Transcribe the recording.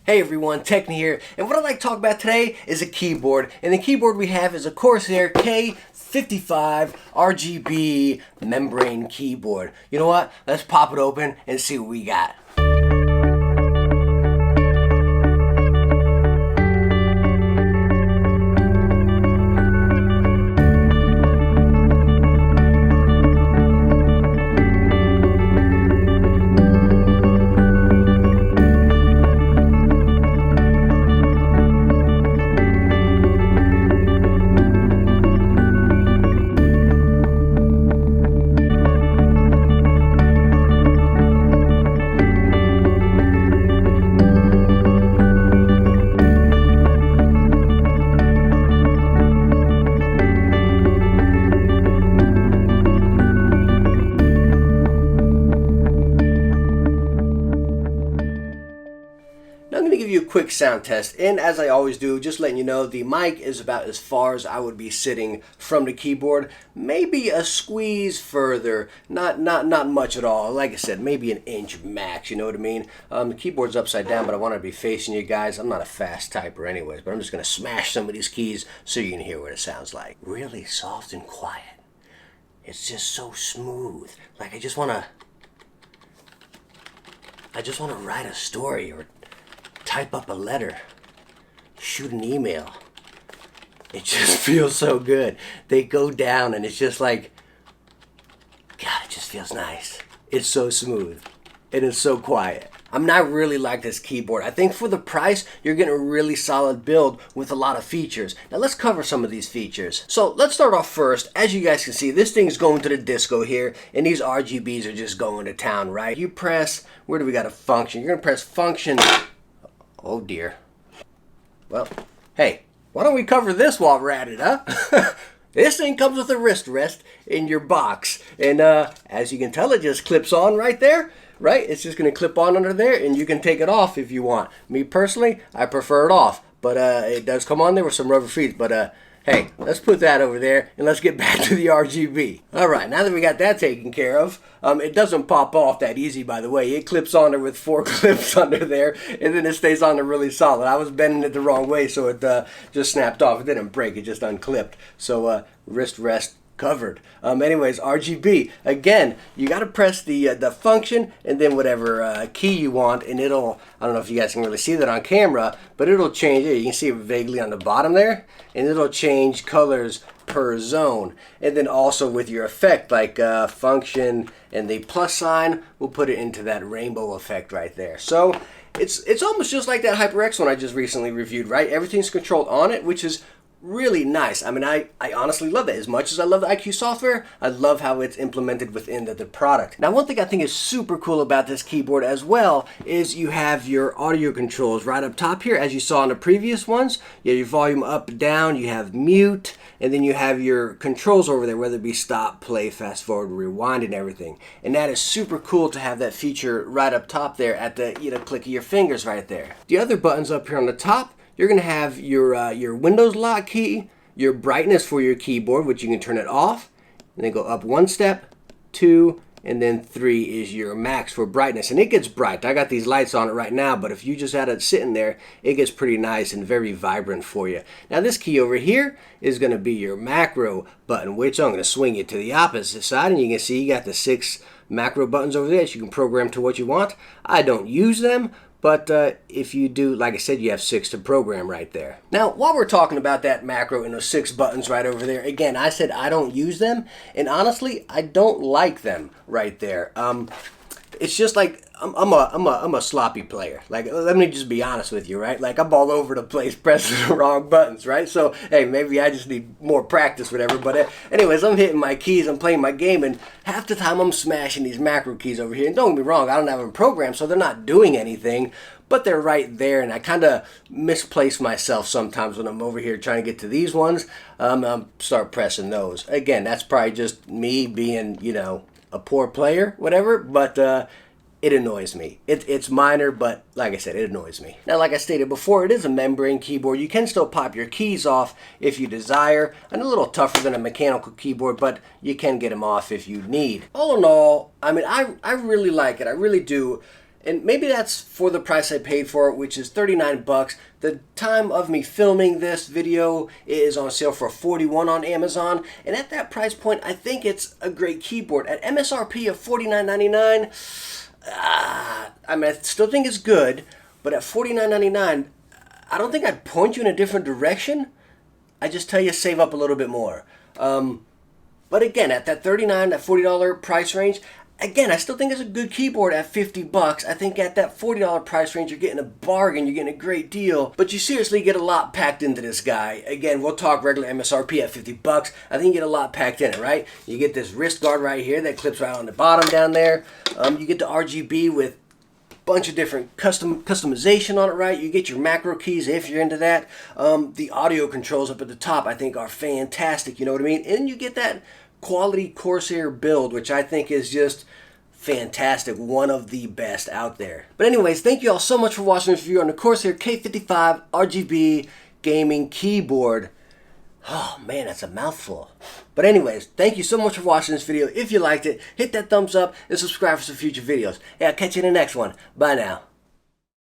Hey everyone, Techni here, and what I'd like to talk about today is a keyboard. And the keyboard we have is a Corsair K55 RGB membrane keyboard. You know what? Let's pop it open and see what we got. I'm going to give you a quick sound test, and as I always do, just letting you know the mic is about as far as I would be sitting from the keyboard, maybe a squeeze further, not much at all. Like I said, maybe an inch max, you know what I mean? The keyboard's upside down, but I want to be facing you guys. I'm not a fast typer anyways, but I'm just going to smash some of these keys so you can hear what it sounds like. Really soft and quiet. It's just so smooth. Like I just want to write a story or type up a letter, shoot an email. It just feels so good. They go down and it's just like, God, it just feels nice. It's so smooth and it's so quiet. I'm not really like this keyboard. I think for the price, you're getting a really solid build with a lot of features. Now let's cover some of these features. So let's start off first. As you guys can see, this thing's going to the disco here, and these RGBs are just going to town, right? You press, where do we got a function? You're gonna press function. Oh dear. Well, hey, why don't we cover this while we're at it, huh? This thing comes with a wrist rest in your box. And as you can tell, it just clips on right there, right? It's just going to clip on under there, and you can take it off if you want. Me personally, I prefer it off. But it does come on there with some rubber feet. But hey, let's put that over there, and let's get back to the RGB. All right, now that we got that taken care of, it doesn't pop off that easy, by the way. It clips on there with 4 clips under there, and then it stays on there really solid. I was bending it the wrong way, so it just snapped off. It didn't break, it just unclipped. So wrist rest covered. Anyways, RGB. Again, you got to press the function and then whatever key you want, and it'll, I don't know if you guys can really see that on camera, but it'll change it. You can see it vaguely on the bottom there, and it'll change colors per zone. And then also with your effect, like function and the plus sign, we'll put it into that rainbow effect right there. So it's almost just like that HyperX one I just recently reviewed, right? Everything's controlled on it, which is really nice. I mean, I honestly love that. As much as I love the IQ software, I love how it's implemented within the product. Now, one thing I think is super cool about this keyboard as well is you have your audio controls right up top here. As you saw in the previous ones, you have your volume up, down, you have mute, and then you have your controls over there, whether it be stop, play, fast forward, rewind, and everything. And that is super cool to have that feature right up top there at the click of your fingers right there. The other buttons up here on the top, you're going to have your Windows lock key, your brightness for your keyboard, which you can turn it off, and then go up 1 step, 2, and then 3 is your max for brightness. And it gets bright. I got these lights on it right now, but if you just had it sitting there, it gets pretty nice and very vibrant for you. Now this key over here is going to be your macro button, which I'm going to swing it to the opposite side, and you can see you got the 6 macro buttons over there that you can program to what you want. I don't use them, but if you do, like I said, you have 6 to program right there. Now, while we're talking about that macro and those 6 buttons right over there, again, I said I don't use them, and honestly, I don't like them right there. It's just like I'm a sloppy player. Like, let me just be honest with you, right? Like, I'm all over the place pressing the wrong buttons, right? So, hey, maybe I just need more practice, whatever. But anyways, I'm hitting my keys, I'm playing my game, and half the time I'm smashing these macro keys over here. And don't get me wrong, I don't have them programmed, so they're not doing anything, but they're right there, and I kind of misplace myself sometimes when I'm over here trying to get to these ones. Start pressing those. Again, that's probably just me being, a poor player, whatever, but it annoys me. It's minor, but like I said, it annoys me. Now, like I stated before, it is a membrane keyboard. You can still pop your keys off if you desire. And a little tougher than a mechanical keyboard, but you can get them off if you need. All in all, I mean, I really like it. I really do. And maybe that's for the price I paid for it, which is 39 bucks. The time of me filming this video is on sale for 41 on Amazon. And at that price point, I think it's a great keyboard. At MSRP of $49.99, I mean, I still think it's good. But at $49.99, I don't think I'd point you in a different direction. I just tell you save up a little bit more. But again, at that $39, that $40 price range, again, I still think it's a good keyboard at 50 bucks. I think at that $40 price range, you're getting a bargain, you're getting a great deal. But you seriously get a lot packed into this guy. Again, we'll talk regular MSRP at 50 bucks. I think you get a lot packed in it, right? You get this wrist guard right here that clips right on the bottom down there. You get the RGB with bunch of different customization on it, right? You get your macro keys if you're into that. The audio controls up at the top I think are fantastic, you know what I mean? And you get that quality Corsair build, which I think is just fantastic, one of the best out there. But anyways, thank you all so much for watching this review on the Corsair K55 RGB Gaming Keyboard. Oh man, that's a mouthful. But anyways, thank you so much for watching this video. If you liked it, hit that thumbs up and subscribe for some future videos. Hey, I'll catch you in the next one. Bye now.